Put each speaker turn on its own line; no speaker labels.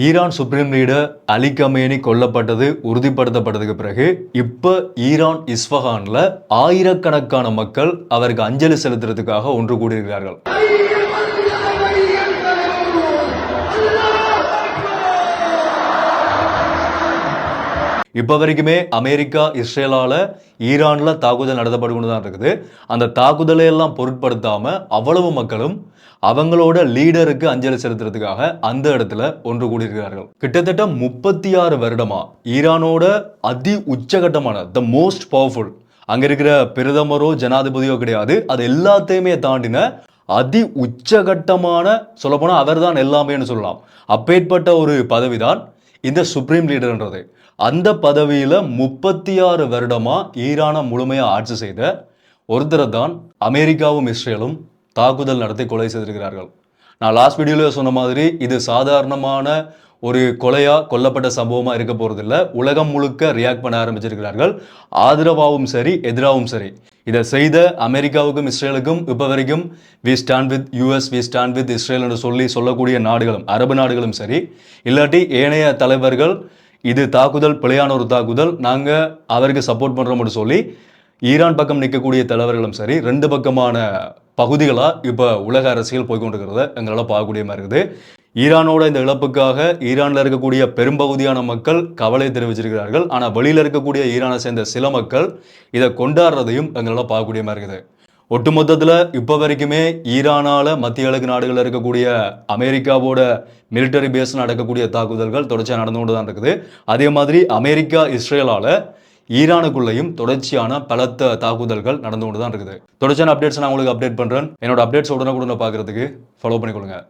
Iran supreme leader Ali Khamenei கொல்லப்பட்டது உறுதிப்படுத்தப்பட்டதுக்கு பிறகு இப்ப ஈரான் இஸ்ஃபஹான்ல ஆயிரக்கணக்கான மக்கள் அவருக்கு அஞ்சலி செலுத்துறதுக்காக ஒன்று கூடியிருக்கிறார்கள். இப்போ வரைக்குமே அமெரிக்கா இஸ்ரேலால ஈரான்ல தாக்குதல் நடத்தப்பட்டு கொண்டு தான் இருக்குது. அந்த தாக்குதலை எல்லாம் பொருட்படுத்தாம அவ்வளவு மக்களும் அவங்களோட லீடருக்கு அஞ்சலி செலுத்துறதுக்காக அந்த இடத்துல ஒன்று கூடியிருக்கிறார்கள். கிட்டத்தட்ட 36 வருடமா ஈரானோட அதி உச்சகட்டமான த மோஸ்ட் பவர்ஃபுல் அங்க இருக்கிற பிரதமரோ ஜனாதிபதியோ கிடையாது, அது எல்லாத்தையுமே தாண்டின அதி உச்சகட்டமான சொல்லப்போனா அவர் தான் எல்லாமேன்னு சொல்லலாம். அப்பேற்பட்ட ஒரு பதவிதான் இந்த சுப்ரீம் லீடர்ன்றது. அந்த பதவியில 36 வருடமா ஈரானை முழுமையா ஆட்சி செய்த ஒருத்தரை தான் அமெரிக்காவும் இஸ்ரேலும் தாக்குதல் நடத்தி கொலை செய்திருக்கிறார்கள். நான் லாஸ்ட் வீடியோல சொன்ன மாதிரி இது சாதாரணமான ஒரு கொல்லப்பட்ட சம்பவமா இருக்க போறதில்ல. உலகம் முழுக்க ரியாக்ட் பண்ண ஆரம்பிச்சிருக்கிறார்கள். ஆதரவாகவும் சரி எதிராகவும் சரி. இதை செய்த அமெரிக்காவுக்கும் இஸ்ரேலுக்கும் இப்ப வரைக்கும் we stand with US, we stand with Israel என்று சொல்லக்கூடிய நாடுகளும் அரபு நாடுகளும் சரி, இல்லாட்டி ஏனைய தலைவர்கள் இது தாக்குதல் பிழையான ஒரு தாக்குதல், நாங்க அவருக்கு சப்போர்ட் பண்றோம்னு சொல்லி ஈரான் பக்கம் நிற்கக்கூடிய தலைவர்களும் சரி, ரெண்டு பக்கமான பகுதிகளா இப்ப உலக அரசியல் போய்கொண்டிருக்கிறத எங்களால பார்க்கக்கூடிய மாதிரி இருக்குது. ஈரானோட இந்த இழப்புக்காக ஈரான்ல இருக்கக்கூடிய பெரும்பகுதியான மக்கள் கவலை தெரிவிச்சிருக்கிறார்கள். ஆனா வெளியில இருக்கக்கூடிய ஈரானை சேர்ந்த சில மக்கள் இதை கொண்டாடுறதையும் எங்களால பார்க்கக்கூடிய மாதிரி இருக்குது. ஒட்டுமொத்தத்துல இப்ப வரைக்குமே ஈரானால மத்திய கிழக்கு நாடுகளில் இருக்கக்கூடிய அமெரிக்காவோட மிலிட்டரி பேஸ் நடக்கக்கூடிய தாக்குதல்கள் தொடர்ச்சியாக நடந்து கொண்டு தான் இருக்குது. அதே மாதிரி அமெரிக்கா இஸ்ரேலால ஈரானுக்குள்ளேயும் தொடர்ச்சியான பலத்த தாக்குதல்கள் நடந்து கொண்டு தான் இருக்குது. தொடர்ச்சியான அப்டேட்ஸ் நான் உங்களுக்கு அப்டேட் பண்றேன். என்னோட அப்டேட்ஸ் உடனுக்குடன் பார்க்கறதுக்கு ஃபாலோ பண்ணிக்கொள்ளுங்க.